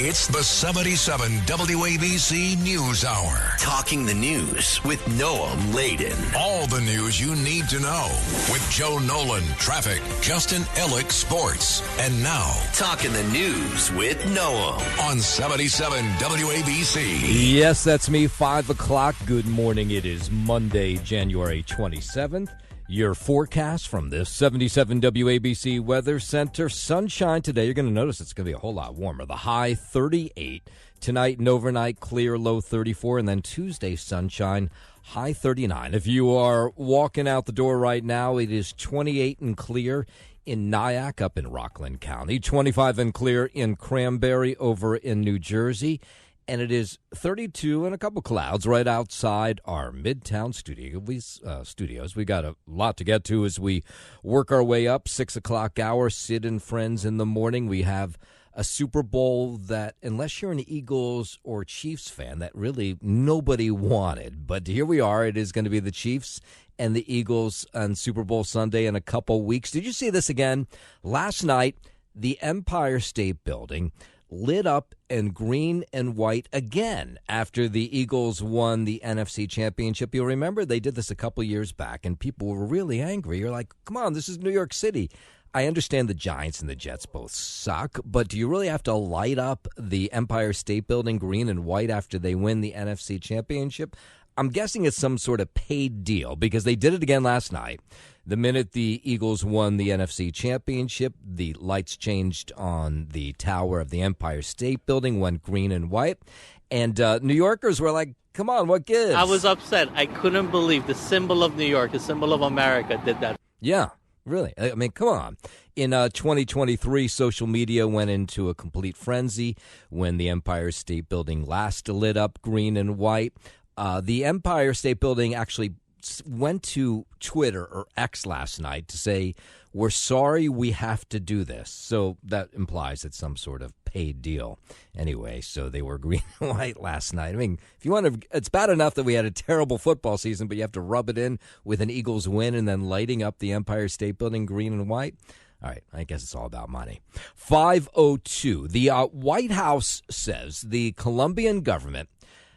It's the 77 WABC News Hour. Talking the news with Noam Laden. All the news you need to know with Joe Nolan, traffic, Justin Ellick, sports. And now, Talking the news with Noam on 77 WABC. Yes, that's me, 5 o'clock. Good morning. It is Monday, January 27th. Your forecast from the 77 WABC Weather Center. Sunshine today. You're going to notice it's going to be a whole lot warmer. The high 38. Tonight and overnight clear, low 34. And then Tuesday, sunshine, high 39. If you are walking out the door right now, it is 28 and clear in Nyack up in Rockland County. 25 and clear in Cranberry over in New Jersey. And it is 32 and a couple clouds right outside our Midtown studios. We got a lot to get to as we work our way up. 6 o'clock hour, Sid and Friends in the morning. We have a Super Bowl that, unless you're an Eagles or Chiefs fan, that really nobody wanted. But here we are. It is going to be the Chiefs and the Eagles on Super Bowl Sunday in a couple weeks. Did you see this again? Last night, the Empire State Building lit up in green and white again after the Eagles won the NFC Championship. You'll remember they did this a couple years back, and people were really angry. You're like, come on, this is New York City. I understand the Giants and the Jets both suck, but do you really have to light up the Empire State Building green and white after they win the NFC Championship? I'm guessing it's some sort of paid deal because they did it again last night. The minute the Eagles won the NFC Championship, the lights changed on the tower of the Empire State Building, went green and white. And New Yorkers were like, come on, what gives? I was upset. I couldn't believe the symbol of New York, the symbol of America, did that. Yeah, really. I mean, come on. In 2023, social media went into a complete frenzy when the Empire State Building last lit up green and white. The Empire State Building actually went to Twitter or X last night to say, we're sorry we have to do this. So that implies it's some sort of paid deal. Anyway, so they were green and white last night. I mean, if you want to, it's bad enough that we had a terrible football season, but you have to rub it in with an Eagles win and then lighting up the Empire State Building green and white. All right, I guess it's all about money. 5:02. The White House says the Colombian government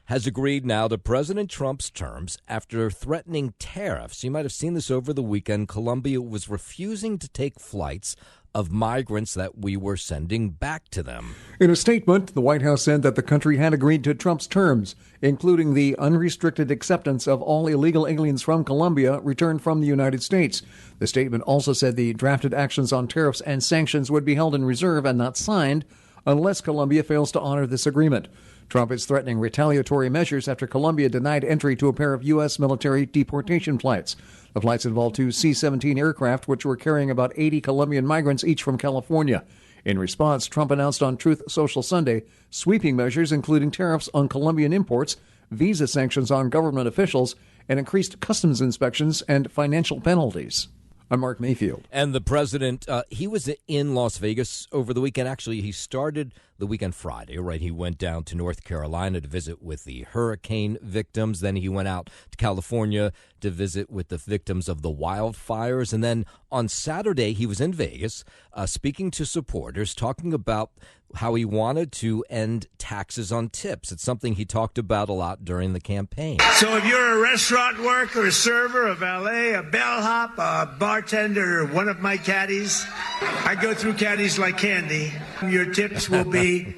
has agreed now to President Trump's terms after threatening tariffs. You might have seen this over the weekend. Colombia was refusing to take flights of migrants that we were sending back to them. In a statement, the White House said that the country had agreed to Trump's terms, including the unrestricted acceptance of all illegal aliens from Colombia returned from the United States. The statement also said the drafted actions on tariffs and sanctions would be held in reserve and not signed unless Colombia fails to honor this agreement. Trump is threatening retaliatory measures after Colombia denied entry to a pair of U.S. military deportation flights. The flights involved two C-17 aircraft, which were carrying about 80 Colombian migrants, each from California. In response, Trump announced on Truth Social Sunday sweeping measures, including tariffs on Colombian imports, visa sanctions on government officials, and increased customs inspections and financial penalties. I'm Mark Mayfield. And the president, he was in Las Vegas over the weekend. Actually, he started the weekend Friday, right? He went down to North Carolina to visit with the hurricane victims. Then he went out to California to visit with the victims of the wildfires. And then on Saturday, he was in Vegas speaking to supporters, talking about how he wanted to end taxes on tips. It's something he talked about a lot during the campaign. So if you're a restaurant worker, a server, a valet, a bellhop, a bartender, or one of my caddies, I go through caddies like candy. Your tips will be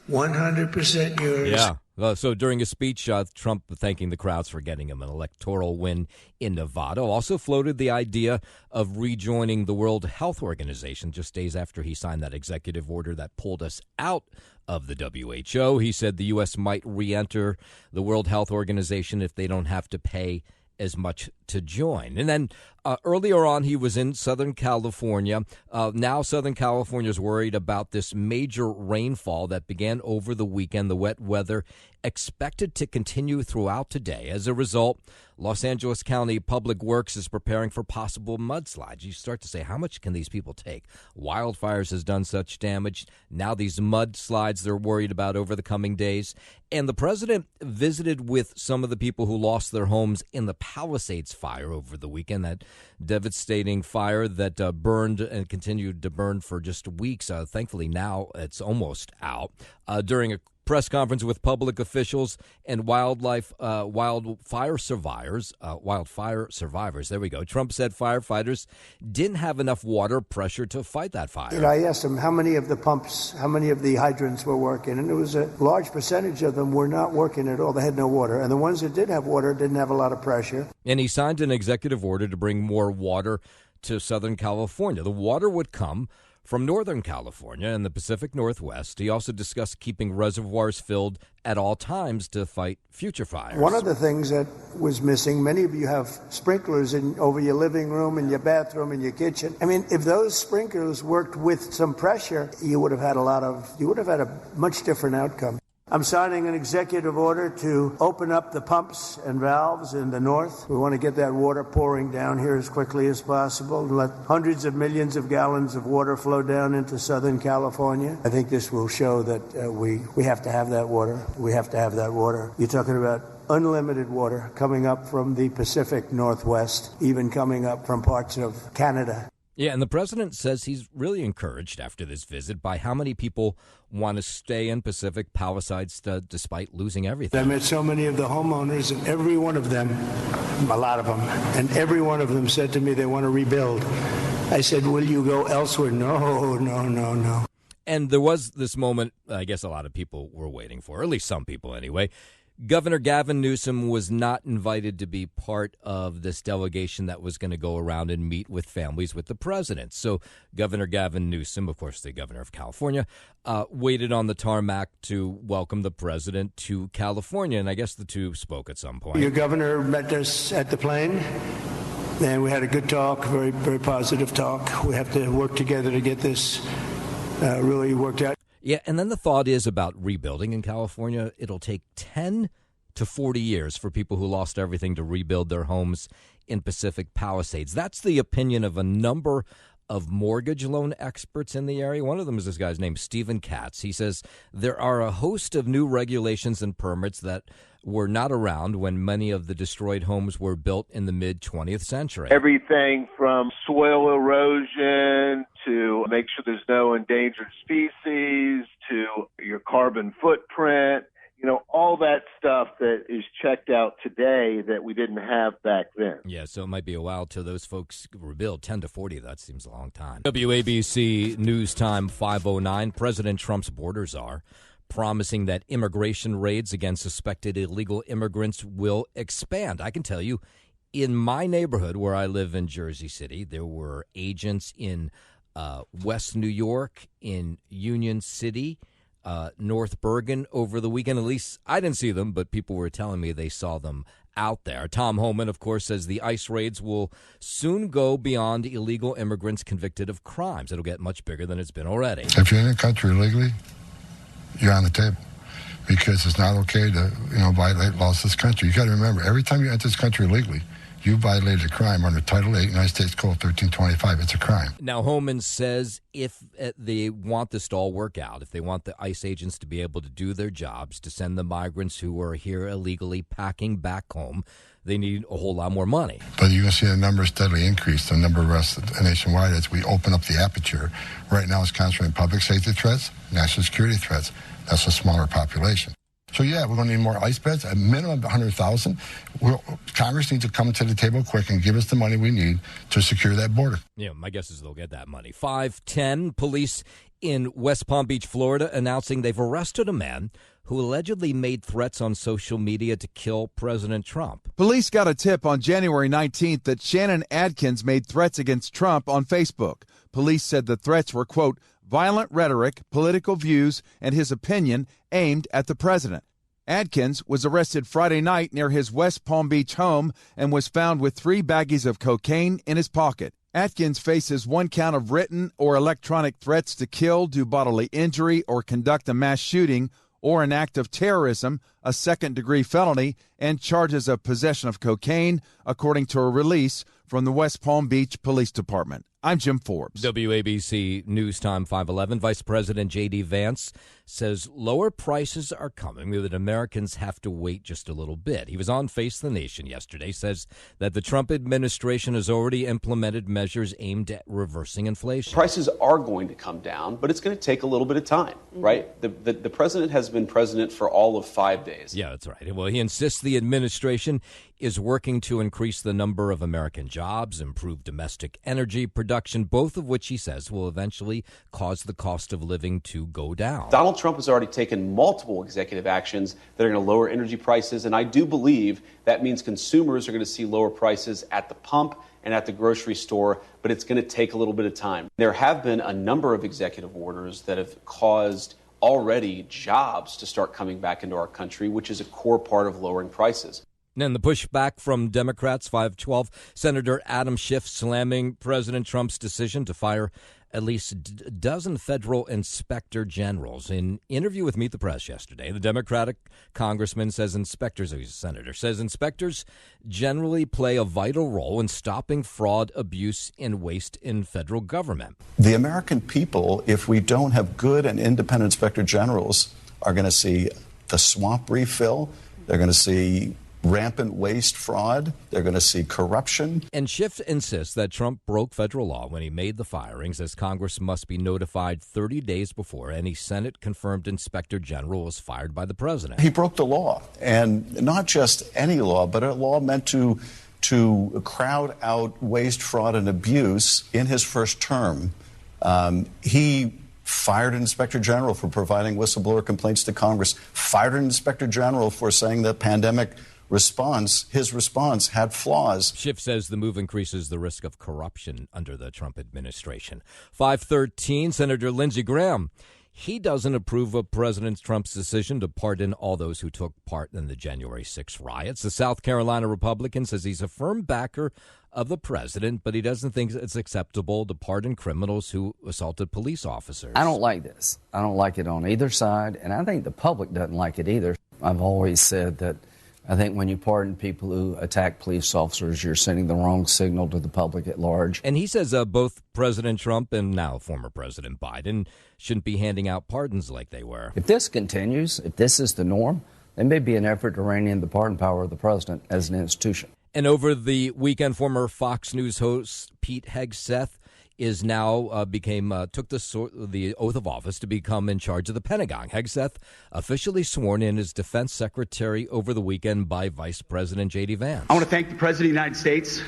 100% yours. Yeah. So during his speech, Trump thanking the crowds for getting him an electoral win in Nevada, also floated the idea of rejoining the World Health Organization just days after he signed that executive order that pulled us out of the WHO. He said the U.S. might re-enter the World Health Organization if they don't have to pay as much to join. And then earlier on, he was in Southern California. Now Southern California is worried about this major rainfall that began over the weekend. The wet weather expected to continue throughout today. As a result, Los Angeles County Public Works is preparing for possible mudslides. You start to say, how much can these people take? Wildfires has done such damage. Now these mudslides they're worried about over the coming days. And the president visited with some of the people who lost their homes in the Palisades fire over the weekend, that devastating fire that burned and continued to burn for just weeks. Thankfully, now it's almost out. During a press conference with public officials and wildfire survivors. There we go. Trump said firefighters didn't have enough water pressure to fight that fire. I asked him how many of the pumps, how many of the hydrants were working, and it was a large percentage of them were not working at all. They had no water, and the ones that did have water didn't have a lot of pressure. And he signed an executive order to bring more water to Southern California. The water would come from Northern California and the Pacific Northwest. He also discussed keeping reservoirs filled at all times to fight future fires. One of the things that was missing, many of you have sprinklers over your living room and your bathroom and your kitchen. I mean, if those sprinklers worked with some pressure, you would have had a much different outcome. I'm signing an executive order to open up the pumps and valves in the north. We want to get that water pouring down here as quickly as possible and let hundreds of millions of gallons of water flow down into Southern California. I think this will show that we have to have that water. We have to have that water. You're talking about unlimited water coming up from the Pacific Northwest, even coming up from parts of Canada. Yeah, and the president says he's really encouraged after this visit by how many people want to stay in Pacific Palisades despite losing everything. I met so many of the homeowners, and every one of them, a lot of them, and every one of them said to me they want to rebuild. I said, will you go elsewhere? No. And there was this moment, I guess a lot of people were waiting for, or at least some people anyway. Governor Gavin Newsom was not invited to be part of this delegation that was going to go around and meet with families with the president. So Governor Gavin Newsom, of course, the governor of California, waited on the tarmac to welcome the president to California. And I guess the two spoke at some point. Your governor met us at the plane, and we had a good talk, very, very positive talk. We have to work together to get this really worked out. Yeah, and then the thought is about rebuilding in California. It'll take 10 to 40 years for people who lost everything to rebuild their homes in Pacific Palisades. That's the opinion of a number of mortgage loan experts in the area. One of them is this guy's name, Stephen Katz. He says there are a host of new regulations and permits that were not around when many of the destroyed homes were built in the mid-20th century. Everything from soil erosion to make sure there's no endangered species to your carbon footprint, all that stuff that is checked out today that we didn't have back then. Yeah, so it might be a while till those folks rebuild. 10 to 40, that seems a long time. WABC News Time 5:09. President Trump's border czar promising that immigration raids against suspected illegal immigrants will expand. I can tell you, in my neighborhood where I live in Jersey City, there were agents in West New York, in Union City, North Bergen over the weekend. At least I didn't see them, but people were telling me they saw them out there. Tom Homan, of course, says the ICE raids will soon go beyond illegal immigrants convicted of crimes. It'll get much bigger than it's been already. If you're in the country illegally, you're on the table, because it's not okay to, violate laws of this country. You got to remember, every time you enter this country illegally, you violated a crime under Title 8, United States Code 1325. It's a crime. Now, Homan says if they want this to all work out, if they want the ICE agents to be able to do their jobs, to send the migrants who are here illegally packing back home, they need a whole lot more money. But you're going to see the number steadily increase, the number of arrests nationwide as we open up the aperture. Right now it's concentrating public safety threats, national security threats. That's a smaller population. So, yeah, we're going to need more ICE beds, a minimum of 100,000. Congress needs to come to the table quick and give us the money we need to secure that border. Yeah, my guess is they'll get that money. 5:10, police in West Palm Beach, Florida, announcing they've arrested a man who allegedly made threats on social media to kill President Trump. Police got a tip on January 19th that Shannon Adkins made threats against Trump on Facebook. Police said the threats were, quote, violent rhetoric, political views, and his opinion aimed at the president. Adkins was arrested Friday night near his West Palm Beach home and was found with 3 baggies of cocaine in his pocket. Adkins faces 1 count of written or electronic threats to kill, do bodily injury, or conduct a mass shooting, or an act of terrorism, a second-degree felony, and charges of possession of cocaine, according to a release from the West Palm Beach Police Department. I'm Jim Forbes. WABC News Time 511. Vice President J.D. Vance says lower prices are coming, but Americans have to wait just a little bit. He was on Face the Nation yesterday, says that the Trump administration has already implemented measures aimed at reversing inflation. Prices are going to come down, but it's going to take a little bit of time, right? The president has been president for all of 5 days. Yeah, that's right. Well, he insists the administration is working to increase the number of American jobs, improve domestic energy production, both of which he says will eventually cause the cost of living to go down. Donald Trump has already taken multiple executive actions that are going to lower energy prices, and I do believe that means consumers are going to see lower prices at the pump and at the grocery store, but it's going to take a little bit of time. There have been a number of executive orders that have caused already jobs to start coming back into our country, which is a core part of lowering prices. And the pushback from Democrats, 512, Senator Adam Schiff slamming President Trump's decision to fire at least a dozen federal inspector generals. In an interview with Meet the Press yesterday, the Democratic congressman says inspectors, he's a senator, says inspectors generally play a vital role in stopping fraud, abuse, and waste in federal government. The American people, if we don't have good and independent inspector generals, are going to see the swamp refill. They're going to see rampant waste, fraud. They're going to see corruption. And Schiff insists that Trump broke federal law when he made the firings, as Congress must be notified 30 days before any Senate-confirmed inspector general was fired by the president. He broke the law, and not just any law, but a law meant to crowd out waste, fraud, and abuse in his first term. He fired an inspector general for providing whistleblower complaints to Congress, fired an inspector general for saying the pandemic his response had flaws. Schiff says the move increases the risk of corruption under the Trump administration. 513, Senator Lindsey Graham. He doesn't approve of President Trump's decision to pardon all those who took part in the January 6 riots. The South Carolina Republican says he's a firm backer of the president, but he doesn't think it's acceptable to pardon criminals who assaulted police officers. I don't like this. I don't like it on either side, and I think the public doesn't like it either. I've always said that I think when you pardon people who attack police officers, you're sending the wrong signal to the public at large. And he says both President Trump and now former President Biden shouldn't be handing out pardons like they were. If this continues, if this is the norm, there may be an effort to rein in the pardon power of the president as an institution. And over the weekend, former Fox News host Pete Hegseth is now took the oath of office to become in charge of the Pentagon. Hegseth officially sworn in as defense secretary over the weekend by Vice President J.D. Vance. I want to thank the President of the United States,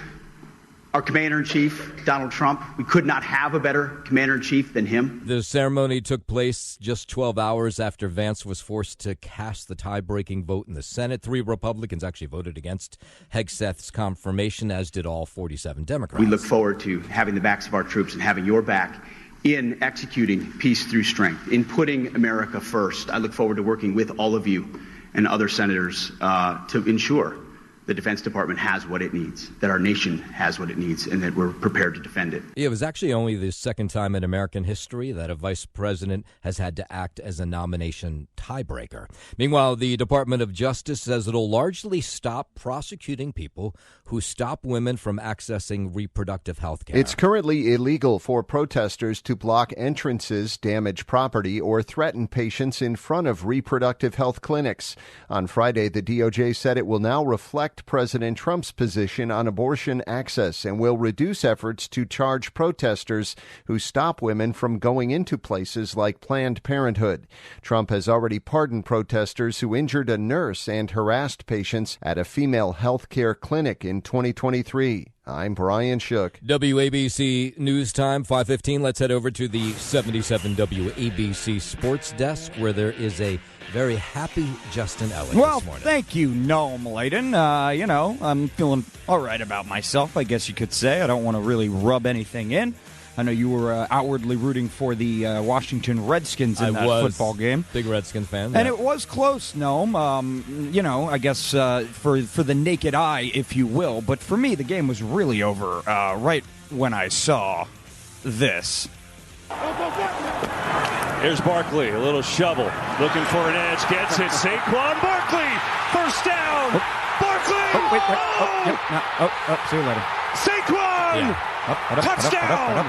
our Commander-in-Chief, Donald Trump. We could not have a better Commander-in-Chief than him. The ceremony took place just 12 hours after Vance was forced to cast the tie-breaking vote in the Senate. 3 Republicans actually voted against Hegseth's confirmation, as did all 47 Democrats. We look forward to having the backs of our troops and having your back in executing peace through strength, in putting America first. I look forward to working with all of you and other senators to ensure the Defense Department has what it needs, that our nation has what it needs, and that we're prepared to defend it. It was actually only the second time in American history that a vice president has had to act as a nomination tiebreaker. Meanwhile, the Department of Justice says it'll largely stop prosecuting people who stop women from accessing reproductive health care. It's currently illegal for protesters to block entrances, damage property, or threaten patients in front of reproductive health clinics. On Friday, the DOJ said it will now reflect President Trump's position on abortion access and will reduce efforts to charge protesters who stop women from going into places like Planned Parenthood. Trump has already pardoned protesters who injured a nurse and harassed patients at a female health care clinic in 2023. I'm Brian Shook. WABC News Time, 5:15. Let's head over to the 77 WABC Sports Desk, where there is a very happy Justin Ellick this morning. Thank you, Noam Layden. I'm feeling all right about myself, I guess you could say. I don't want to really rub anything in. I know you were outwardly rooting for the Washington Redskins in that football game. Big Redskins fan. And it was close, Noam. I guess for the naked eye, if you will. But for me, the game was really over right when I saw this. Here's Barkley, a little shovel, looking for an edge, gets it. Saquon Barkley, first down. Barkley. Oh, wait. Oh, yep. No. See you later. Saquon. Touchdown.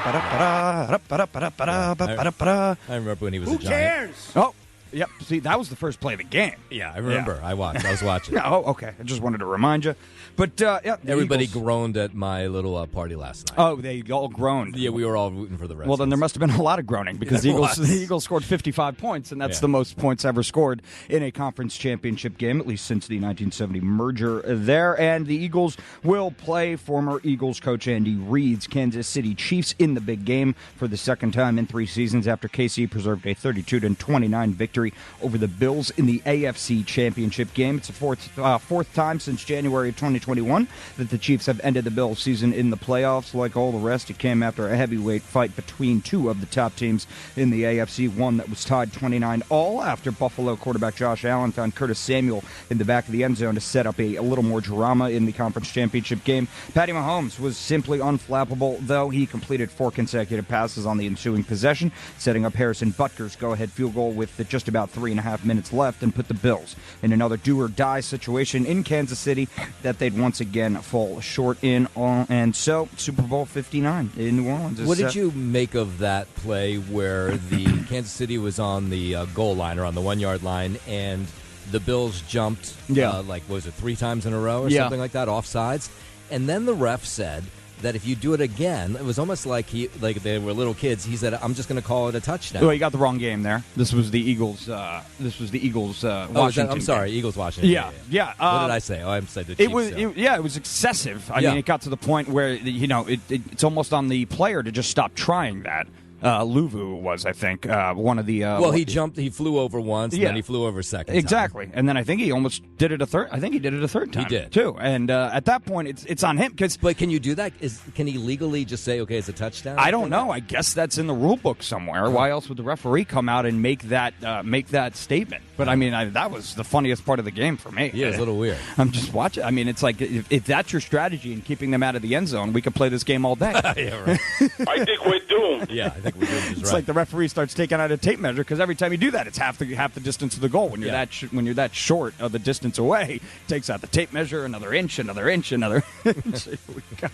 I remember when he was a Giant. Who cares? Oh. Yep. See, that was the first play of the game. Yeah, I remember. Yeah. I was watching. Oh, okay. I just wanted to remind you. But yeah, everybody groaned at my little party last night. Oh, they all groaned. Yeah, we were all rooting for the Redskins. Well, then there must have been a lot of groaning because the Eagles scored 55 points, and that's the most points ever scored in a conference championship game, at least since the 1970 merger there. And the Eagles will play former Eagles coach Andy Reid's Kansas City Chiefs in the big game for the second time in 3 seasons after KC preserved a 32-29 victory over the Bills in the AFC Championship game. It's the fourth time since January of 2021 that the Chiefs have ended the Bills season in the playoffs. Like all the rest, it came after a heavyweight fight between two of the top teams in the AFC, one that was tied 29-all after Buffalo quarterback Josh Allen found Curtis Samuel in the back of the end zone to set up a little more drama in the conference championship game. Patty Mahomes was simply unflappable, though. He completed 4 consecutive passes on the ensuing possession, setting up Harrison Butker's go-ahead field goal with just about 3.5 minutes left and put the Bills in another do-or-die situation in Kansas City that they'd once again fall short in. And so Super Bowl 59 in New Orleans. What did you make of that play where the Kansas City was on the goal line or on the 1-yard line and the Bills jumped, like, was it 3 times in a row or something like that, offsides? And then the ref said that if you do it again, it was almost like they were little kids. He said, "I'm just going to call it a touchdown." Well, you got the wrong game there. This was the Eagles. Washington. I'm sorry, game. Eagles Washington. Yeah. What did I say? Oh, I said the Chiefs. It was excessive. I mean, it got to the point where it's almost on the player to just stop trying that. Luvu was, I think, one of the... he jumped, he flew over once, and then he flew over a second Exactly. And then I think he almost did it a third... I think he did it a third time. He did. Too. And at that point, it's on him. But can you do that? Can he legally just say, okay, it's a touchdown? I don't know. I guess that's in the rule book somewhere. Why else would the referee come out and make that statement? But, I mean, that was the funniest part of the game for me. Yeah, it was a little weird. I'm just watching. I mean, it's like, if that's your strategy in keeping them out of the end zone, we could play this game all day. Yeah, right. I think we're doomed. Yeah, I think we're doomed. It's like the referee starts taking out a tape measure because every time you do that, it's half the distance of the goal. When you're that short of the distance away, it takes out the tape measure, another inch. Here we go.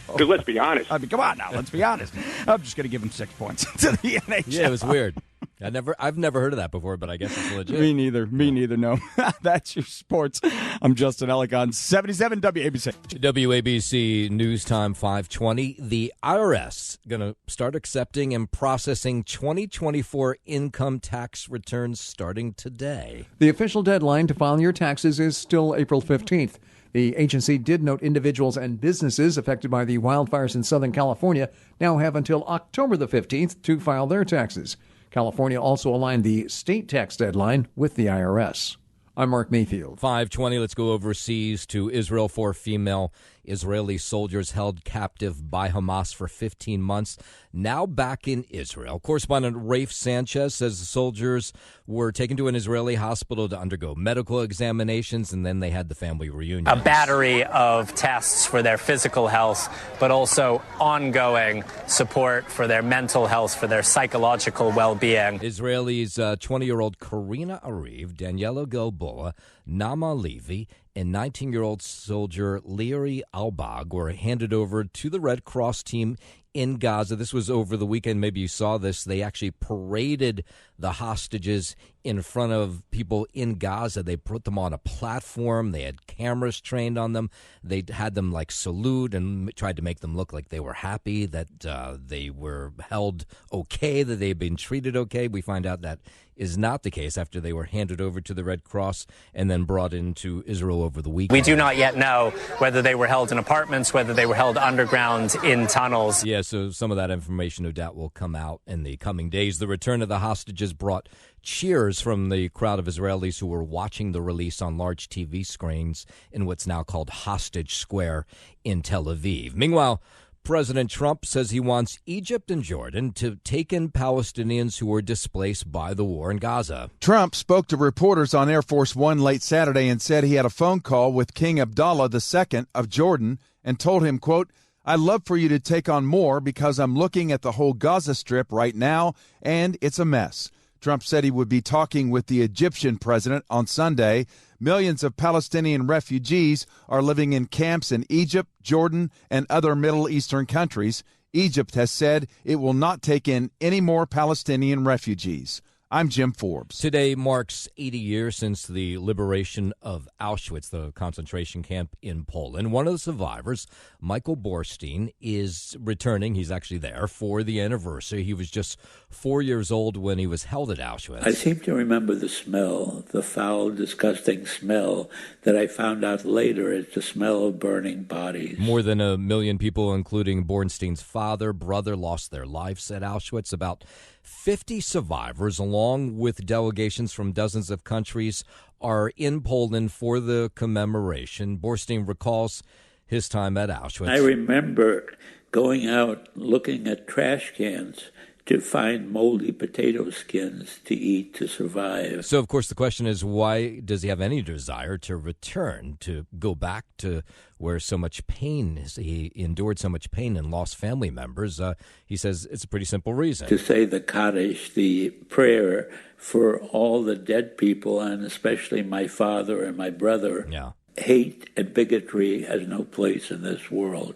Because let's be honest. I mean, come on now, let's be honest. I'm just going to give him 6 points to the NHL. Yeah, it was weird. I've never heard of that before, but I guess it's legit. Me neither. No, that's your sports. I'm Justin Ellick on 77 WABC. WABC News Time 5:20. The IRS going to start accepting and processing 2024 income tax returns starting today. The official deadline to file your taxes is still April 15th. The agency did note individuals and businesses affected by the wildfires in Southern California now have until October the 15th to file their taxes. California also aligned the state tax deadline with the IRS. I'm Mark Mayfield. 5:20. Let's go overseas to Israel. 4 female Israeli soldiers held captive by Hamas for 15 months, now back in Israel. Correspondent Rafe Sanchez says the soldiers were taken to an Israeli hospital to undergo medical examinations, and then they had the family reunion. A battery of tests for their physical health, but also ongoing support for their mental health, for their psychological well-being. Israelis 20-year-old Karina Ariv, Daniela Gilboa, Nama Levy, and 19-year-old soldier Leary Albag were handed over to the Red Cross team in Gaza. This was over the weekend. Maybe you saw this. They actually paraded the hostages in front of people in Gaza. They put them on a platform. They had cameras trained on them. They had them salute and tried to make them look like they were happy, that they were held okay, that they had been treated okay. We find out that is not the case after they were handed over to the Red Cross and then brought into Israel over the weekend. We do not yet know whether they were held in apartments, whether they were held underground in tunnels. Yeah, so some of that information, no doubt, will come out in the coming days. The return of the hostages brought cheers from the crowd of Israelis who were watching the release on large TV screens in what's now called Hostage Square in Tel Aviv. Meanwhile, President Trump says he wants Egypt and Jordan to take in Palestinians who were displaced by the war in Gaza. Trump spoke to reporters on Air Force One late Saturday and said he had a phone call with King Abdullah II of Jordan and told him, quote, "I'd love for you to take on more because I'm looking at the whole Gaza Strip right now, and it's a mess." Trump said he would be talking with the Egyptian president on Sunday. Millions of Palestinian refugees are living in camps in Egypt, Jordan, and other Middle Eastern countries. Egypt has said it will not take in any more Palestinian refugees. I'm Jim Forbes. Today marks 80 years since the liberation of Auschwitz, the concentration camp in Poland. One of the survivors, Michael Borstein, is returning. He's actually there for the anniversary. He was just 4 years old when he was held at Auschwitz. I seem to remember the smell, the foul, disgusting smell that I found out later is the smell of burning bodies. More than 1 million people, including Borstein's father, brother, lost their lives at Auschwitz. About 50 survivors, along with delegations from dozens of countries, are in Poland for the commemoration. Borstein recalls his time at Auschwitz. I remember going out looking at trash cans to find moldy potato skins to eat to survive. So, of course, the question is, why does he have any desire to return, to go back to where so much pain is? He endured so much pain and lost family members. He says it's a pretty simple reason. To say the Kaddish, the prayer for all the dead people, and especially my father and my brother. Yeah. Hate and bigotry has no place in this world.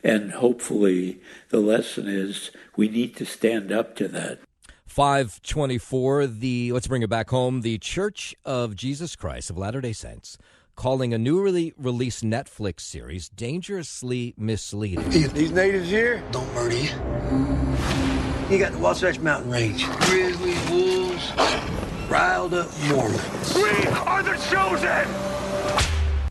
And hopefully the lesson is we need to stand up to that. 524, let's bring it back home. The Church of Jesus Christ of Latter-day Saints calling a newly released Netflix series dangerously misleading. These natives here don't murder you. You got the Wasatch Mountain Range. Grizzlies, wolves, riled up Mormons. We are the chosen!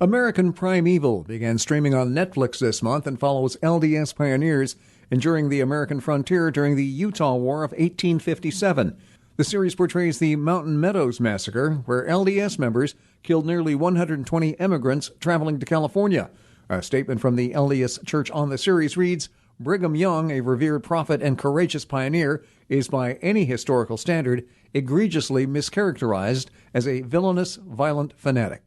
American Primeval began streaming on Netflix this month and follows LDS pioneers enduring the American frontier during the Utah War of 1857. The series portrays the Mountain Meadows Massacre, where LDS members killed nearly 120 immigrants traveling to California. A statement from the LDS Church on the series reads, Brigham Young, a revered prophet and courageous pioneer, is by any historical standard egregiously mischaracterized as a villainous, violent fanatic.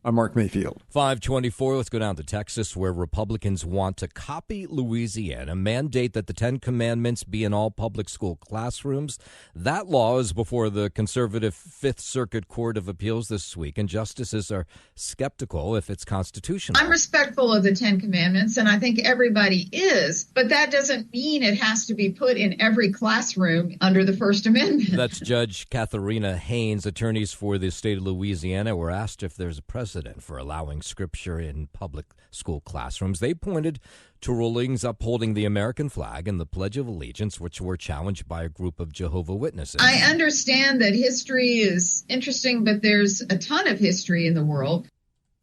I'm Mark Mayfield. 524, let's go down to Texas, where Republicans want to copy Louisiana, mandate that the Ten Commandments be in all public school classrooms. That law is before the conservative Fifth Circuit Court of Appeals this week, and justices are skeptical if it's constitutional. I'm respectful of the Ten Commandments, and I think everybody is, but that doesn't mean it has to be put in every classroom under the First Amendment. That's Judge Katharina Haynes. Attorneys for the state of Louisiana were asked if there's a precedent for allowing scripture in public school classrooms. They pointed to rulings upholding the American flag and the Pledge of Allegiance, which were challenged by a group of Jehovah's Witnesses. I understand that history is interesting, but there's a ton of history in the world.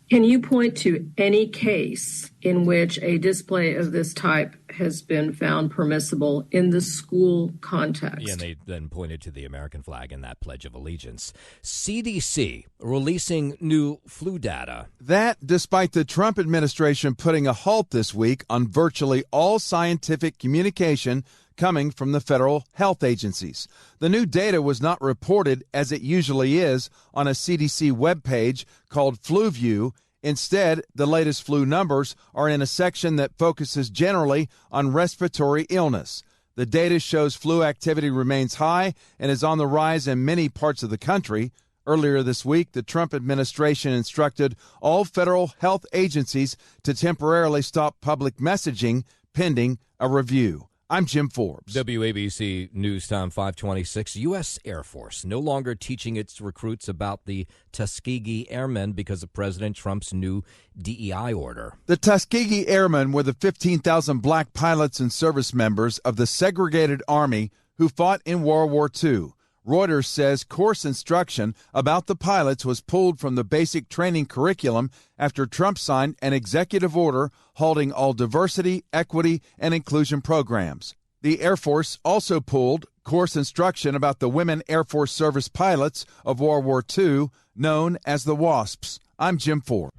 Can you point to any case in which a display of this type has been found permissible in the school context? Yeah, and they then pointed to the American flag and that Pledge of Allegiance. CDC releasing new flu data. That despite the Trump administration putting a halt this week on virtually all scientific communication coming from the federal health agencies. The new data was not reported, as it usually is, on a CDC webpage called FluView. Instead, the latest flu numbers are in a section that focuses generally on respiratory illness. The data shows flu activity remains high and is on the rise in many parts of the country. Earlier this week, the Trump administration instructed all federal health agencies to temporarily stop public messaging pending a review. I'm Jim Forbes. WABC News Time 526. U.S. Air Force no longer teaching its recruits about the Tuskegee Airmen because of President Trump's new DEI order. The Tuskegee Airmen were the 15,000 black pilots and service members of the segregated Army who fought in World War II. Reuters says course instruction about the pilots was pulled from the basic training curriculum after Trump signed an executive order halting all diversity, equity, and inclusion programs. The Air Force also pulled course instruction about the women Air Force service pilots of World War II, known as the WASPs. I'm Jim Ford.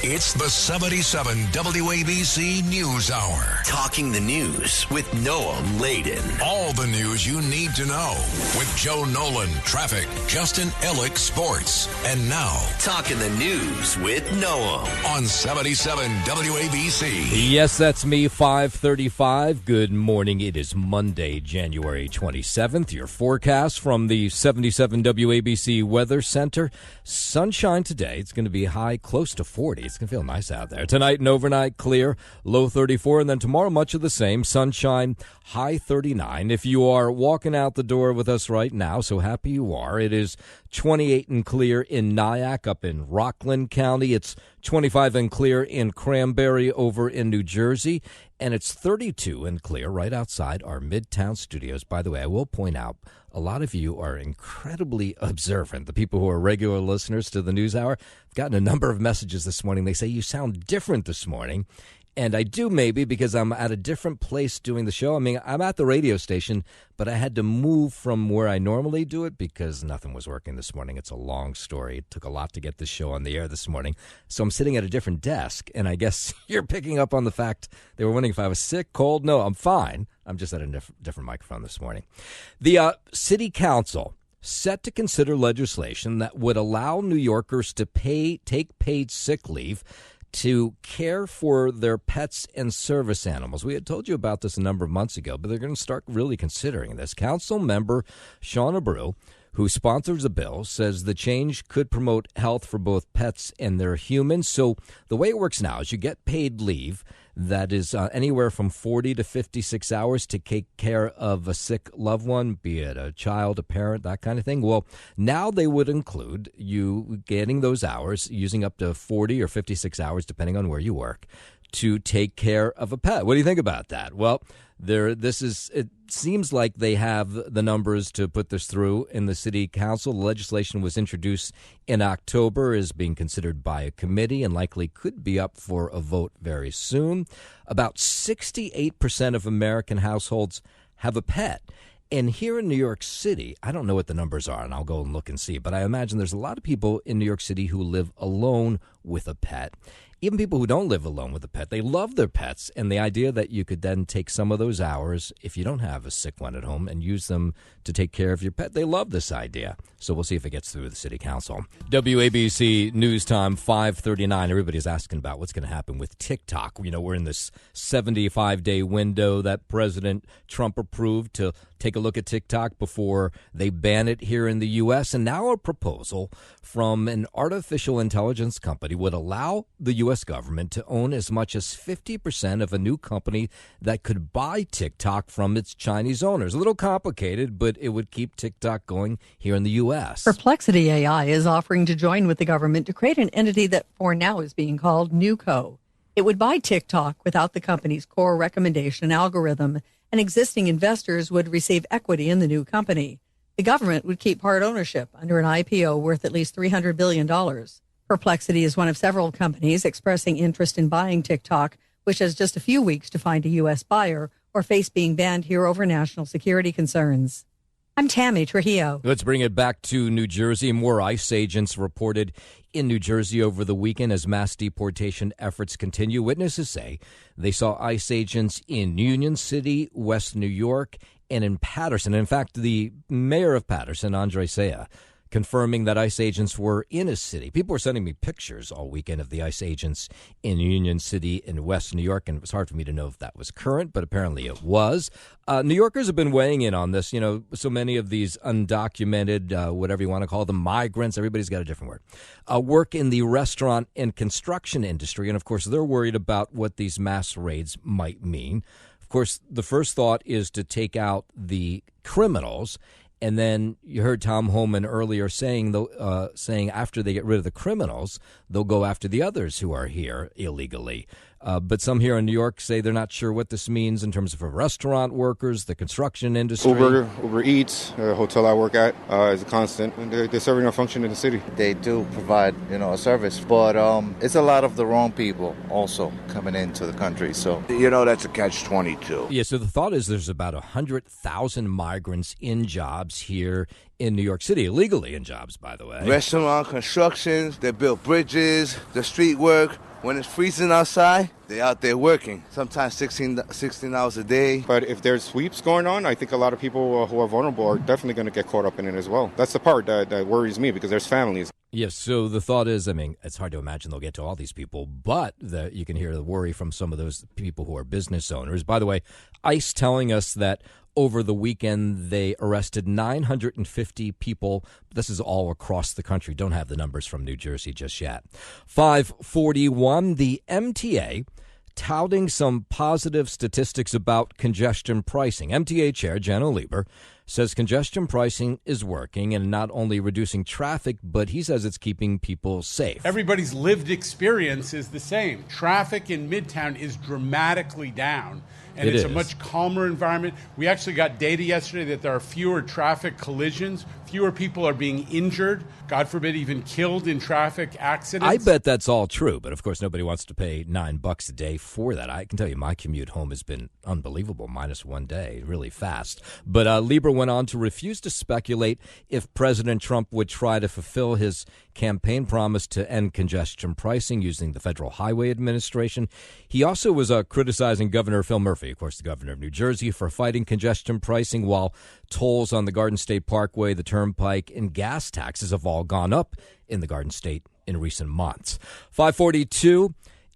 It's the 77 WABC News Hour. Talking the news with Noah Layden. All the news you need to know with Joe Nolan, traffic, Justin Ellick, sports. And now, Talking the news with Noah on 77 WABC. Yes, that's me, 5:35. Good morning. It is Monday, January 27th. Your forecast from the 77 WABC Weather Center. Sunshine today. It's going to be high close to 40. It's going to feel nice out there. Tonight and overnight, clear, low 34. And then tomorrow, much of the same. Sunshine, high 39. If you are walking out the door with us right now, so happy you are. It is 28 and clear in Nyack up in Rockland County. It's 25 and clear in Cranberry over in New Jersey. And it's 32 and clear right outside our Midtown studios. By the way, I will point out, a lot of you are incredibly observant. The people who are regular listeners to the News Hour, I've gotten a number of messages this morning. They say you sound different this morning. And I do, maybe because I'm at a different place doing the show. I mean, I'm at the radio station, but I had to move from where I normally do it because nothing was working this morning. It's a long story. It took a lot to get this show on the air this morning. So I'm sitting at a different desk, and I guess you're picking up on the fact they were wondering if I was sick, cold. No, I'm fine. I'm just at a different microphone this morning. The City Council set to consider legislation that would allow New Yorkers to take paid sick leave to care for their pets and service animals. We had told you about this a number of months ago, but they're going to start really considering this. Council member Sean Abreu, who sponsors the bill, says the change could promote health for both pets and their humans. So the way it works now is you get paid leave that is anywhere from 40 to 56 hours to take care of a sick loved one, be it a child, a parent, that kind of thing. Well, now they would include you getting those hours, using up to 40 or 56 hours, depending on where you work, to take care of a pet. What do you think about that? Well, it seems like they have the numbers to put this through in the city council. The legislation was introduced in October, is being considered by a committee, and likely could be up for a vote very soon. About 68% of American households have a pet. And here in New York City, I don't know what the numbers are, and I'll go and look and see, but I imagine there's a lot of people in New York City who live alone with a pet. Even people who don't live alone with a pet, they love their pets, and the idea that you could then take some of those hours, if you don't have a sick one at home, and use them to take care of your pet, they love this idea. So we'll see if it gets through the city council. WABC News Time, 5:39. Everybody's asking about what's going to happen with TikTok. You know, we're in this 75-day window that President Trump approved to take a look at TikTok before they ban it here in the U.S. And now a proposal from an artificial intelligence company would allow the U.S. government to own as much as 50% of a new company that could buy TikTok from its Chinese owners. A little complicated, but it would keep TikTok going here in the U.S. Perplexity AI is offering to join with the government to create an entity that for now is being called NewCo. It would buy TikTok without the company's core recommendation algorithm, and existing investors would receive equity in the new company. The government would keep part ownership under an IPO worth at least $300 billion. Perplexity is one of several companies expressing interest in buying TikTok, which has just a few weeks to find a U.S. buyer or face being banned here over national security concerns. I'm Tammy Trujillo. Let's bring it back to New Jersey. More ICE agents reported in New Jersey over the weekend as mass deportation efforts continue. Witnesses say they saw ICE agents in Union City, West New York, and in Patterson. In fact, the mayor of Patterson, Andre Saya, confirming that ICE agents were in his city. People were sending me pictures all weekend of the ICE agents in Union City in West New York, and it was hard for me to know if that was current, but apparently it was. New Yorkers have been weighing in on this. You know, so many of these undocumented, whatever you want to call them, migrants, everybody's got a different word, work in the restaurant and construction industry, and of course they're worried about what these mass raids might mean. Of course, the first thought is to take out the criminals. And then you heard Tom Homan earlier saying after they get rid of the criminals, they'll go after the others who are here illegally. But some here in New York say they're not sure what this means in terms of for restaurant workers, the construction industry. Uber Eats, a hotel I work at, is a constant. And they're serving a function in the city. They do provide, a service, but it's a lot of the wrong people also coming into the country. So, that's a catch-22. Yeah, so the thought is there's about 100,000 migrants in jobs here in New York City, illegally in jobs, by the way. Restaurant, constructions, they build bridges, the street work, When it's freezing outside, they're out there working, sometimes 16 hours a day. But if there's sweeps going on, I think a lot of people who are vulnerable are definitely going to get caught up in it as well. That's the part that worries me, because there's families. Yes, so the thought is, I mean, it's hard to imagine they'll get to all these people, but you can hear the worry from some of those people who are business owners. By the way, ICE telling us that over the weekend they arrested 950 people. This is all across the country. Don't have the numbers from New Jersey just yet. 541, the MTA touting some positive statistics about congestion pricing. MTA Chair Jenna Lieber says congestion pricing is working and not only reducing traffic, but he says it's keeping people safe. Everybody's lived experience is the same. Traffic in Midtown is dramatically down, and it's a much calmer environment. We actually got data yesterday that there are fewer traffic collisions, fewer people are being injured, God forbid even killed in traffic accidents. I bet that's all true, but of course nobody wants to pay $9 a day for that. I can tell you my commute home has been unbelievable, minus one day, really fast. But Lieber went on to refuse to speculate if President Trump would try to fulfill his campaign promise to end congestion pricing using the Federal Highway Administration. He also was criticizing Governor Phil Murphy, of course, the governor of New Jersey, for fighting congestion pricing while tolls on the Garden State Parkway, the Turnpike, and gas taxes have all gone up in the Garden State in recent months. 542,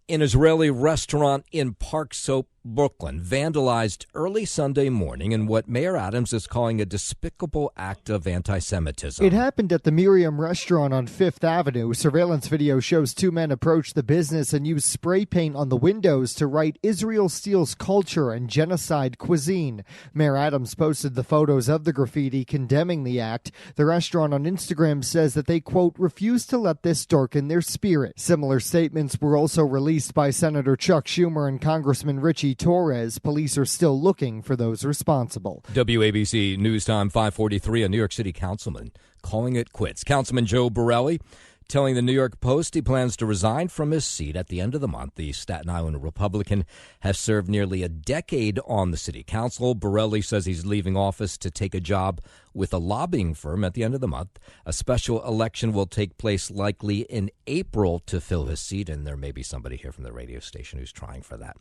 an Israeli restaurant in Park Slope, Brooklyn, vandalized early Sunday morning in what Mayor Adams is calling a despicable act of anti-Semitism. It happened at the Miriam restaurant on Fifth Avenue. Surveillance video shows two men approach the business and use spray paint on the windows to write "Israel steals culture and genocide cuisine." Mayor Adams posted the photos of the graffiti condemning the act. The restaurant on Instagram says that they, quote, refuse to let this darken their spirit. Similar statements were also released by Senator Chuck Schumer and Congressman Richie Torres. Police are still looking for those responsible. WABC News Time 543, a New York City councilman calling it quits. Councilman Joe Borelli telling the New York Post he plans to resign from his seat at the end of the month. The Staten Island Republican has served nearly a decade on the city council. Borelli says he's leaving office to take a job with a lobbying firm at the end of the month. A special election will take place likely in April to fill his seat, and there may be somebody here from the radio station who's trying for that.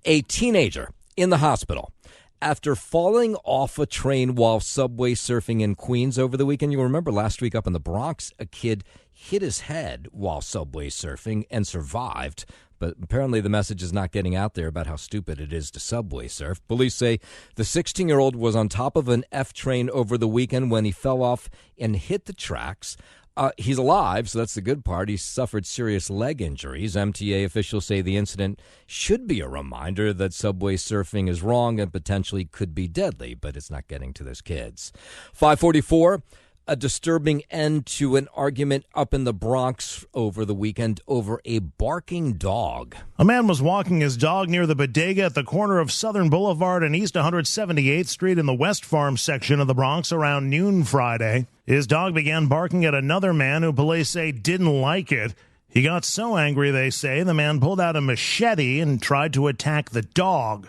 A teenager in the hospital after falling off a train while subway surfing in Queens over the weekend. You remember last week up in the Bronx, a kid hit his head while subway surfing and survived. But apparently the message is not getting out there about how stupid it is to subway surf. Police say the 16-year-old was on top of an F train over the weekend when he fell off and hit the tracks. He's alive, so that's the good part. He suffered serious leg injuries. MTA officials say the incident should be a reminder that subway surfing is wrong and potentially could be deadly, but it's not getting to those kids. 544. A disturbing end to an argument up in the Bronx over the weekend over a barking dog. A man was walking his dog near the bodega at the corner of Southern Boulevard and East 178th Street in the West Farm section of the Bronx around noon Friday. His dog began barking at another man who police say didn't like it. He got so angry, they say, the man pulled out a machete and tried to attack the dog.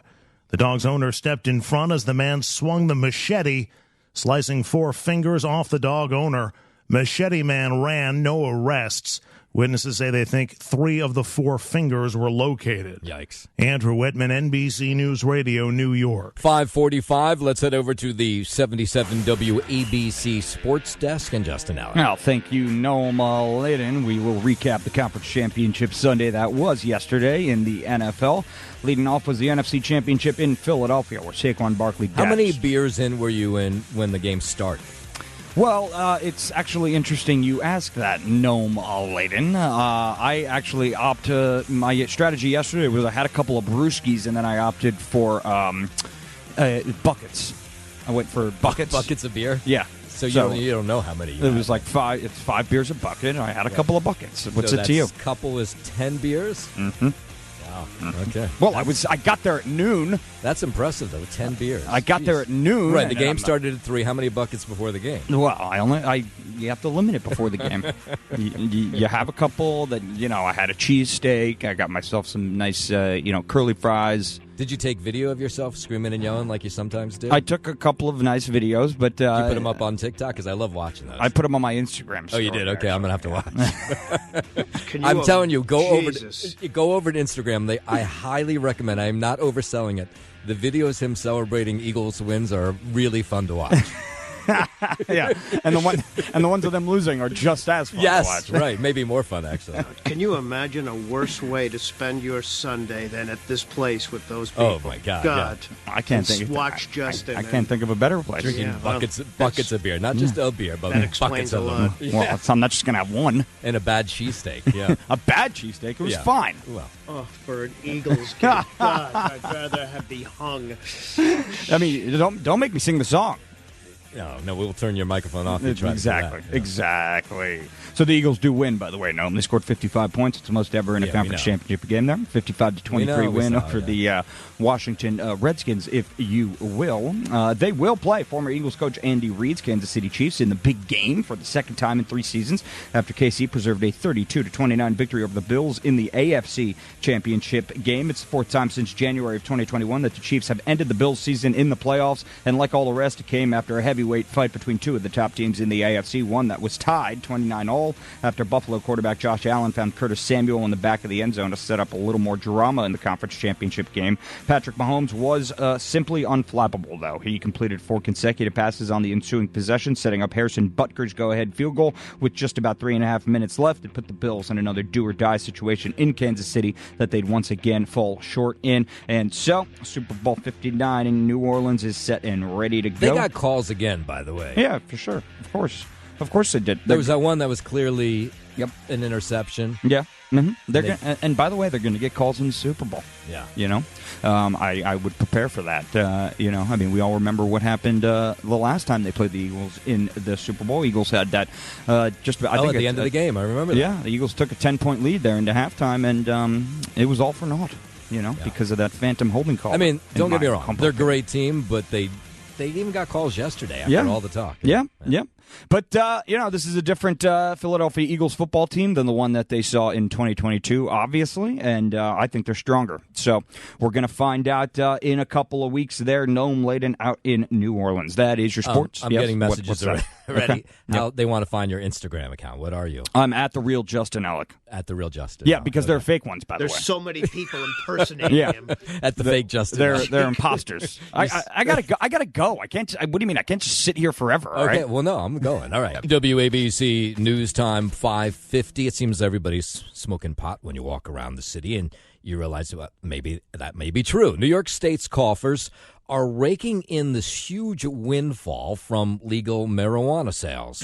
The dog's owner stepped in front as the man swung the machete, slicing 4 fingers off the dog owner. Machete man ran, no arrests. Witnesses say they think 3 of the 4 fingers were located. Yikes. Andrew Whitman, NBC News Radio, New York. 545. Let's head over to the 77 WABC Sports Desk and Justin Allen. Well, thank you, Noam Layden. We will recap the Conference Championship Sunday that was yesterday in the NFL. Leading off was the NFC Championship in Philadelphia, where Saquon Barkley How many beers in were you in when the game started? Well, it's actually interesting you ask that, Noam Layden. I actually my strategy yesterday was I had a couple of brewskis, and then I opted for buckets. I went for buckets. Buckets of beer? Yeah. So you don't know how many you It was like 5. It's 5 beers a bucket, and I had a couple of buckets. What's so it to you? Couple is 10 beers? Mm-hmm. Wow. Okay. Well, I got there at noon. That's impressive, though. 10 beers. I got there at noon. Right. The game started at 3. How many buckets before the game? Well, you have to limit it before the game. you have a couple that I had a cheesesteak. I got myself some nice curly fries. Did you take video of yourself screaming and yelling like you sometimes do? I took a couple of nice videos, but... Did you put them up on TikTok? Because I love watching those. I put them on my Instagram story. Oh, you did? Okay, I'm going to have to watch. You I'm telling you, go over to Instagram. I highly recommend. I am not overselling it. The videos him celebrating Eagles wins are really fun to watch. Yeah, and the ones of them losing are just as fun to watch. Yes, right. Maybe more fun, actually. Can you imagine a worse way to spend your Sunday than at this place with those people? Oh, my God. God. Yeah. I can't think of watch Justin. I can't think of a better place. Drinking buckets of beer. Not just a beer, but that explains buckets of a them. lot. Well, I'm not just going to have one. And a bad cheesesteak, yeah. A bad cheesesteak? It was Yeah. fine. Well, Oh, for an Eagles game. God, I'd rather have be hung. I mean, don't make me sing the song. No, we'll turn your microphone off. If you try Exactly, to do that, exactly. So the Eagles do win, by the way. No, they scored 55 points. It's the most ever in a conference championship game there. 55-23 win over the Washington Redskins, if you will. They will play former Eagles coach Andy Reid's Kansas City Chiefs in the big game for the second time in 3 seasons after KC preserved a 32-29 victory over the Bills in the AFC Championship game. It's the 4th time since January of 2021 that the Chiefs have ended the Bills season in the playoffs, and like all the rest, it came after a heavyweight fight between 2 of the top teams in the AFC, one that was tied 29-all after Buffalo quarterback Josh Allen found Curtis Samuel in the back of the end zone to set up a little more drama in the conference championship game. Patrick Mahomes was simply unflappable, though. He completed 4 consecutive passes on the ensuing possession, setting up Harrison Butker's go-ahead field goal with just about 3.5 minutes left. It put the Bills in another do-or-die situation in Kansas City that they'd once again fall short in. And so, Super Bowl 59 in New Orleans is set and ready to go. They got calls again, by the way. Yeah, for sure. Of course they did. There was that one that was clearly an interception. Yeah. Mm-hmm. And by the way, they're going to get calls in the Super Bowl. Yeah. You know, I would prepare for that. You know, I mean, we all remember what happened the last time they played the Eagles in the Super Bowl. Eagles had that just I think at the end of the game. I remember that. Yeah, the Eagles took a 10-point lead there into halftime, and it was all for naught, you know, because of that phantom holding call. I mean, don't get me wrong. They're a great team, but they even got calls yesterday after all the talk. Yeah. But, you know, this is a different Philadelphia Eagles football team than the one that they saw in 2022, obviously, and I think they're stronger. So we're going to find out in a couple of weeks there. Noam Layden out in New Orleans. That is your sports. I'm getting messages already. Okay. How they want to find your Instagram account. What are you? I'm at The Real Justin Ellick. At The Real Justin. Yeah, because they're fake ones, by the way. There's so many people impersonating him. At the fake Justin. They're imposters. I gotta go. I can't. What do you mean? I can't just sit here forever. Okay. Right? Well, no, I'm going. All right. WABC News Time 5:50. It seems everybody's smoking pot when you walk around the city, and you realize maybe that may be true. New York State's coffers are raking in this huge windfall from legal marijuana sales.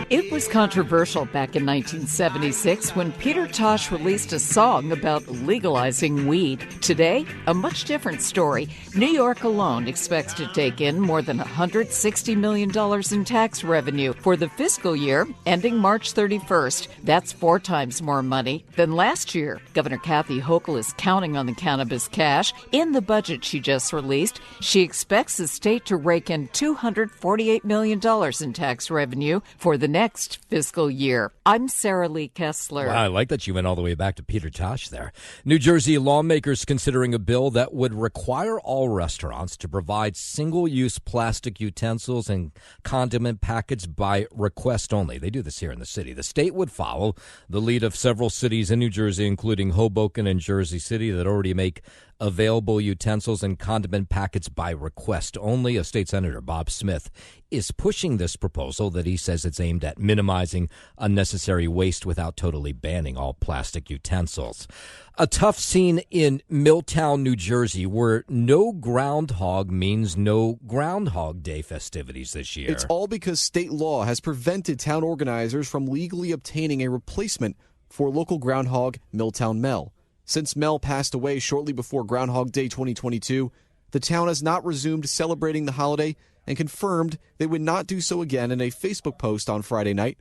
It was controversial back in 1976 when Peter Tosh released a song about legalizing weed. Today, a much different story. New York alone expects to take in more than $160 million in tax revenue for the fiscal year ending March 31st. That's 4 times more money than last year. Governor Kathy Hochul is counting on the cannabis cash. In the budget she just released, she expects the state to rake in $248 million in tax revenue for the next fiscal year. I'm Sarah Lee Kessler. Wow, I like that you went all the way back to Peter Tosh there. New Jersey lawmakers considering a bill that would require all restaurants to provide single-use plastic utensils and condiment packets by request only. They do this here in the city. The state would follow the lead of several cities in New Jersey, including Hoboken and Jersey City, that already make available utensils and condiment packets by request only. A state senator, Bob Smith, is pushing this proposal that he says it's aimed at minimizing unnecessary waste without totally banning all plastic utensils. A tough scene in Milltown, New Jersey, where no groundhog means no Groundhog Day festivities this year. It's all because state law has prevented town organizers from legally obtaining a replacement for local groundhog, Milltown Mel. Since Mel passed away shortly before Groundhog Day 2022, the town has not resumed celebrating the holiday and confirmed they would not do so again in a Facebook post on Friday night.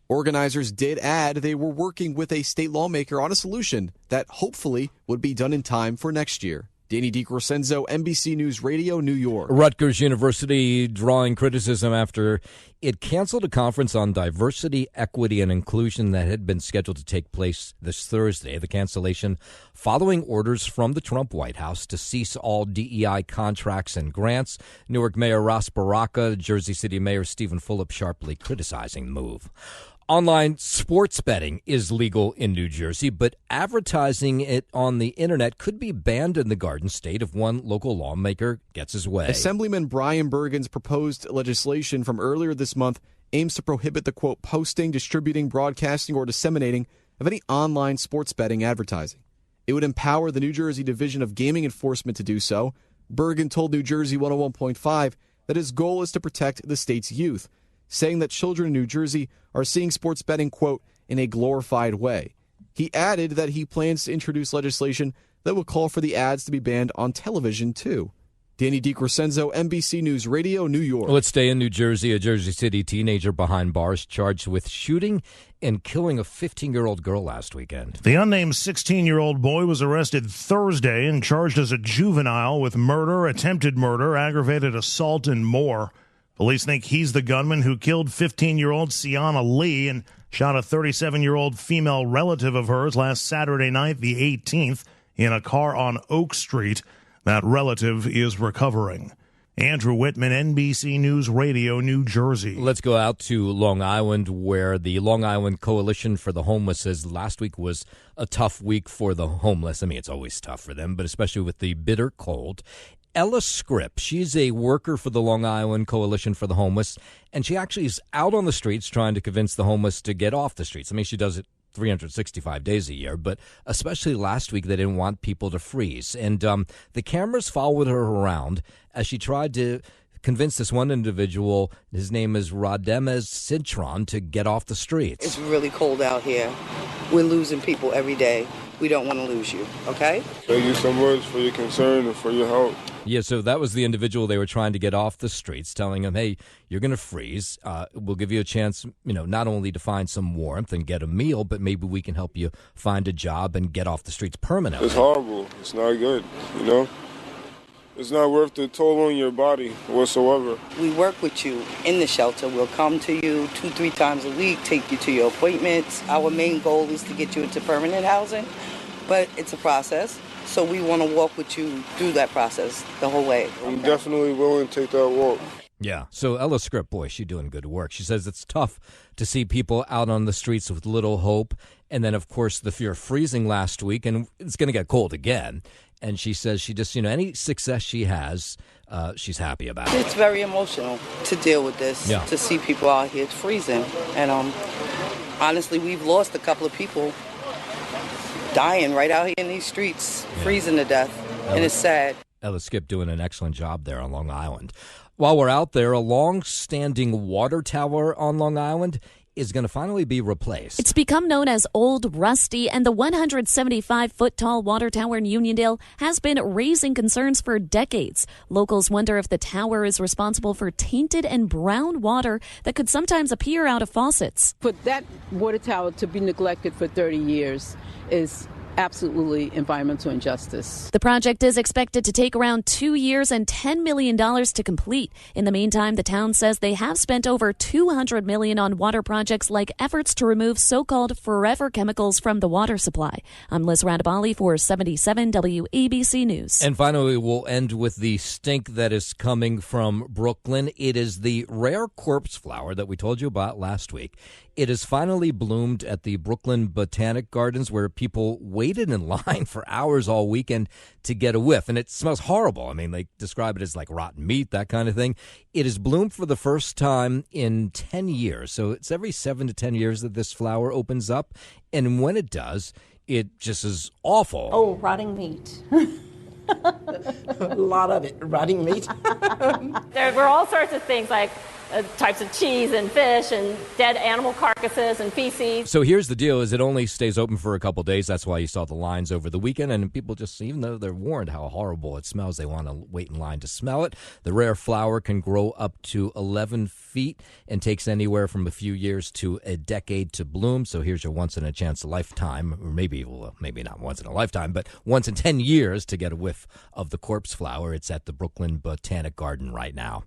Organizers did add they were working with a state lawmaker on a solution that hopefully would be done in time for next year. Danny DiCrescenzo, NBC News Radio, New York. Rutgers University drawing criticism after it canceled a conference on diversity, equity, and inclusion that had been scheduled to take place this Thursday. The cancellation following orders from the Trump White House to cease all DEI contracts and grants. Newark Mayor Ras Baraka, Jersey City Mayor Stephen Fulop sharply criticizing the move. Online sports betting is legal in New Jersey, but advertising it on the internet could be banned in the Garden State if one local lawmaker gets his way. Assemblyman Brian Bergen's proposed legislation from earlier this month aims to prohibit the, quote, posting, distributing, broadcasting, or disseminating of any online sports betting advertising. It would empower the New Jersey Division of Gaming Enforcement to do so. Bergen told New Jersey 101.5 that his goal is to protect the state's youth, saying that children in New Jersey are seeing sports betting, quote, in a glorified way. He added that he plans to introduce legislation that will call for the ads to be banned on television, too. Danny DiCrescenzo, NBC News Radio, New York. Let's stay in New Jersey. A Jersey City teenager behind bars charged with shooting and killing a 15-year-old girl last weekend. The unnamed 16-year-old boy was arrested Thursday and charged as a juvenile with murder, attempted murder, aggravated assault, and more. Police think he's the gunman who killed 15-year-old Sienna Lee and shot a 37-year-old female relative of hers last Saturday night, the 18th, in a car on Oak Street. That relative is recovering. Andrew Whitman, NBC News Radio, New Jersey. Let's go out to Long Island, where the Long Island Coalition for the Homeless says last week was a tough week for the homeless. I mean, it's always tough for them, but especially with the bitter cold. Ella Scripp, she's a worker for the Long Island Coalition for the Homeless, and she actually is out on the streets trying to convince the homeless to get off the streets. I mean, she does it 365 days a year, but especially last week, they didn't want people to freeze. And the cameras followed her around as she tried to convince this one individual, his name is Radamez Cintron, to get off the streets. It's really cold out here. We're losing people every day. We don't want to lose you, okay? Thank you so much for your concern and for your help. Yeah, so that was the individual they were trying to get off the streets, telling him, hey, you're going to freeze. We'll give you a chance, not only to find some warmth and get a meal, but maybe we can help you find a job and get off the streets permanently. It's horrible. It's not good, It's not worth the toll on your body whatsoever. We work with you in the shelter. We'll come to you 2-3 times a week, take you to your appointments. Our main goal is to get you into permanent housing, but it's a process. So we want to walk with you through that process the whole way. I'm definitely willing to take that walk. Yeah. So Ella Scripp, boy, she's doing good work. She says it's tough to see people out on the streets with little hope. And then, of course, the fear of freezing last week, and it's going to get cold again. And she says she just, any success she has, she's happy about it. It's very emotional to deal with this, to see people out here freezing. And honestly, we've lost a couple of people dying right out here in these streets, freezing to death, and it's sad. Ella Scripp doing an excellent job there on Long Island. While we're out there, a long-standing water tower on Long Island is going to finally be replaced. It's become known as Old Rusty, and the 175-foot-tall water tower in Uniondale has been raising concerns for decades. Locals wonder if the tower is responsible for tainted and brown water that could sometimes appear out of faucets. For that water tower to be neglected for 30 years is absolutely environmental injustice. The project is expected to take around 2 years and $10 million to complete. In the meantime, the town says they have spent over $200 million on water projects like efforts to remove so-called forever chemicals from the water supply. I'm Liz Radabali for 77 WABC News. And finally, we'll end with the stink that is coming from Brooklyn. It is the rare corpse flower that we told you about last week. It has finally bloomed at the Brooklyn Botanic Gardens, where people waited in line for hours all weekend to get a whiff. And it smells horrible. I mean, they describe it as like rotten meat, that kind of thing. It has bloomed for the first time in 10 years. So it's every 7 to 10 years that this flower opens up. And when it does, it just is awful. Oh, rotting meat. A lot of it, rotting meat. There were all sorts of things like types of cheese and fish and dead animal carcasses and feces. So here's the deal, is it only stays open for a couple days. That's why you saw the lines over the weekend. And people just, even though they're warned how horrible it smells, they want to wait in line to smell it. The rare flower can grow up to 11 feet and takes anywhere from a few years to a decade to bloom. So here's your once in a chance lifetime, or maybe not once in a lifetime, but once in 10 years to get a whiff of the corpse flower. It's at the Brooklyn Botanic Garden right now.